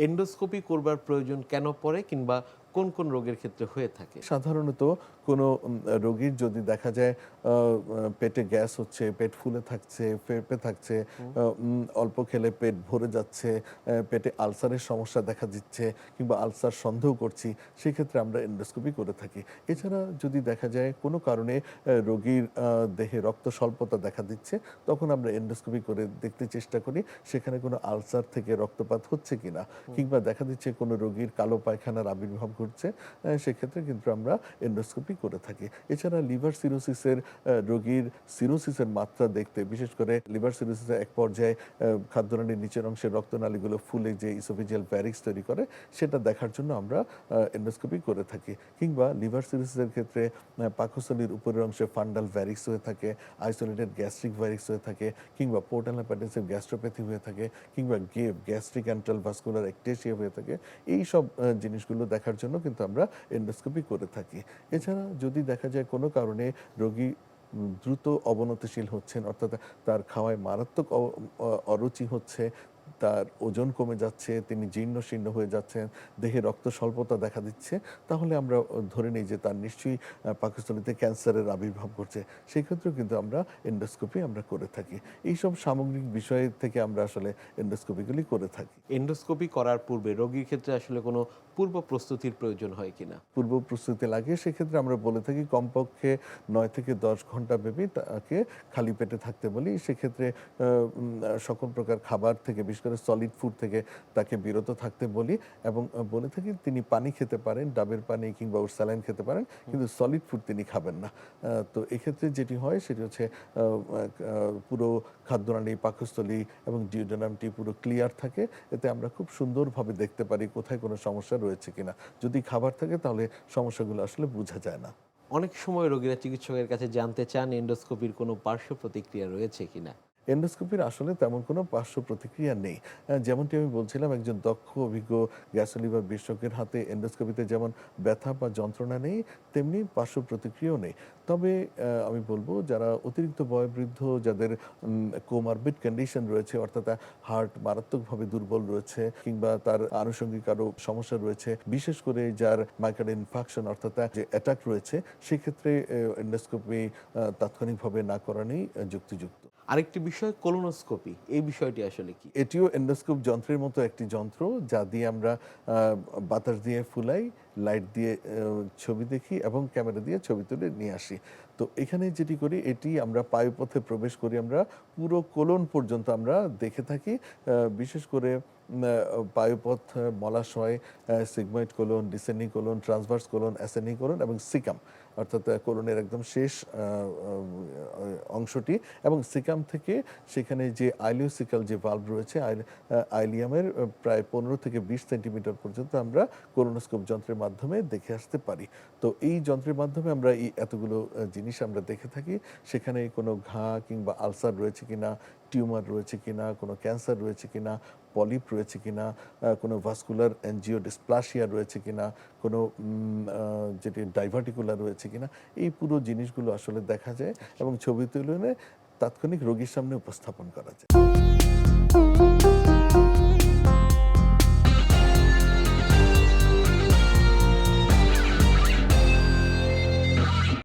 Endoscopy করবার প্রয়োজন কেন পড়ে কিংবা কোন কোন রোগের ক্ষেত্রে হয়ে থাকে? সাধারণত কোনো রোগীর যদি দেখা যায় পেটে গ্যাস হচ্ছে, পেট ফুলে থাকছে, ফেঁপে থাকছে, অল্প খেলে পেট ভরে যাচ্ছে, পেটে আলসারের সমস্যা দেখা দিচ্ছে কিংবা আলসার সন্দেহ করছি, সেক্ষেত্রে আমরা এন্ডোস্কোপি করে থাকি। এছাড়া যদি দেখা যায় কোনো কারণে রোগীর দেহে রক্ত স্বল্পতা দেখা দিচ্ছে, তখন আমরা এন্ডোস্কোপি করে দেখতে চেষ্টা করি সেখানে কোনো আলসার থেকে রক্তপাত হচ্ছে কিনা, কিংবা দেখা দিচ্ছে কোনো রোগীর কালো পায়খানার আবির্ভাব ঘটছে, সেক্ষেত্রে কিন্তু আমরা এন্ডোস্কোপি করে থাকি। এছাড়া লিভার সিরোসিসের রোগীর সিরোসিসের মাত্রা দেখতে, বিশেষ করে লিভার সিরোসিসের এক পর্যায়ে খাদ্যনালীর নিচের অংশের রক্তনালীগুলো ফুলে যে ইসোফেজিয়াল ভ্যারিক্স তৈরি করে, সেটা দেখার জন্য আমরা এন্ডোস্কোপি করে থাকি। কিংবা লিভার সিরোসিসের ক্ষেত্রে পাকস্থলীর উপরের অংশে ফান্ডাল ভ্যারিক্স হয়ে থাকে, আইসোলেটেড গ্যাস্ট্রিক ভ্যারিক্স হয়ে থাকে, কিংবা পোর্টাল হ্যাপাটাইটিসের গ্যাস্ট্রোপ্যাথি হয়ে থাকে, কিংবা গেভ গ্যাস্ট্রিক অ্যান্ট্রাল ভাস্কুলার একটেশিয়া হয়ে থাকে। এই সব জিনিসগুলো দেখার জন্য কিন্তু আমরা এন্ডোস্কোপি করে থাকি। এছাড়া যদি দেখা যায় কোনো কারণে রোগী দ্রুত অবনতিশীল হচ্ছেন, অর্থাৎ তার খাওয়ায় মারাত্মক অরুচি হচ্ছে, তার ওজন কমে যাচ্ছে, তিনি জীর্ণ শীর্ণ হয়ে যাচ্ছেন, দেহে রক্ত স্বল্পতা দেখা দিচ্ছে, তাহলে আমরা ধরে নিই যে তার নিশ্চয়ই পাকস্থলীতে ক্যান্সারের আবির্ভাব ঘটছে। সেক্ষেত্রেও কিন্তু আমরা এন্ডোস্কোপি আমরা করে থাকি। এইসব সামগ্রিক বিষয় থেকে আমরা আসলে এন্ডোস্কোপিগুলি করে থাকি। এন্ডোস্কোপি করার পূর্বে রোগীর ক্ষেত্রে আসলে কোনো পূর্ব প্রস্তুতির প্রয়োজন হয় কিনা? পূর্ব প্রস্তুতি লাগে, সেক্ষেত্রে আমরা বলে থাকি কমপক্ষে ৯ থেকে ১০ ঘন্টা ব্যাপী তাকে খালি পেটে থাকতে বলি। সেক্ষেত্রে সকল প্রকার খাবার থেকে, বিশেষ করে সলিড ফুড থেকে তাকে বিরত থাকতে বলি, এবং বলে থাকি তিনি পানি খেতে পারেন, ডাবের পানি কিংবা ওর স্যালাইন খেতে পারেন, কিন্তু সলিড ফুড তিনি খাবেন না। তো এক্ষেত্রে যেটি হয় সেটি হচ্ছে পুরো খাদ্যনালী, পাকস্থলী এবং ডিওডেনামটি পুরো ক্লিয়ার থাকে। এতে আমরা খুব সুন্দরভাবে দেখতে পারি কোথায় কোনো সমস্যা রয়েছে কিনা। যদি খাবার থাকে তাহলে সমস্যাগুলো আসলে বোঝা যায় না। অনেক সময় রোগীরা চিকিৎসকের কাছে জানতে চান এন্ডোস্কোপির কোনো পার্শ্ব প্রতিক্রিয়া রয়েছে কিনা। এন্ডোস্কোপির আসলে তেমন কোনো পার্শ্ব প্রতিক্রিয়া নেই। যেমনটি আমি বলছিলাম, একজন দক্ষ অভিজ্ঞ গ্যাস্ট্রো লিভার বিশেষজ্ঞের হাতে এন্ডোস্কোপিতে যেমন ব্যথা বা যন্ত্রণা নেই, তেমনি পার্শ্ব প্রতিক্রিয়াও নেই। তবে আমি বলব যারা অতিরিক্ত বয়োবৃদ্ধ, যাদের কোমরবিড কন্ডিশন রয়েছে, অর্থাৎ হার্ট মারাত্মকভাবে দুর্বল রয়েছে, কিংবা তার আনুষঙ্গিক আরো সমস্যা রয়েছে, বিশেষ করে যার মাইকার্ডিয়াল ইনফাকশন অর্থাৎ যে অ্যাটাক রয়েছে, সেক্ষেত্রে এন্ডোস্কোপি তাৎক্ষণিকভাবে না করানোই যুক্তিযুক্ত। আরেকটি বিষয় কোলোনোস্কোপি, এই বিষয়টি আসলে কি? এটিও এন্ডোস্কোপ যন্ত্রের মতো একটি যন্ত্র, যা দিয়ে আমরা বাতাস দিয়ে ফুলাই, লাইট দিয়ে ছবি দেখি এবং ক্যামেরা দিয়ে ছবি তুলে নিয়ে আসি। তো এখানে যেটি করি, এটি আমরা পায়ুপথে প্রবেশ করি, আমরা পুরো কোলন পর্যন্ত আমরা দেখে থাকি। বিশেষ করে পায়ুপথ, মলাশয়, sigmoid colon, descending colon, transverse colon, ascending colon এবং সিকাম, অর্থাৎ কোলনের একদম শেষ অংশটি, এবং সিকাম থেকে সেখানে যে আইলিওসিক্যাল যে ভালভ রয়েছে, আইলিয়ামের প্রায় ১৫ থেকে ২০ সেন্টিমিটার পর্যন্ত আমরা কোলোনোস্কোপ যন্ত্রের মাধ্যমে দেখে আসতে পারি। তো এই যন্ত্রের মাধ্যমে আমরা এই এতগুলো জিনিস আমরা দেখে থাকি। সেখানে কোনো ঘা কিংবা আলসার রয়েছে কিনা, টিউমার রয়েছে কিনা, কোনো ক্যান্সার রয়েছে কিনা, পলিপ রয়েছে কিনা, কোনো ভাস্কুলার অ্যাঞ্জিওডিসপ্লাসিয়া রয়েছে কিনা, কোনো যেটি ডাইভার্টিকুলার রয়েছে কিনা, এই পুরো জিনিসগুলো আসলে দেখা যায় এবং ছবি তুলে এনে তাৎক্ষণিক রোগীর সামনে উপস্থাপন করা যায়।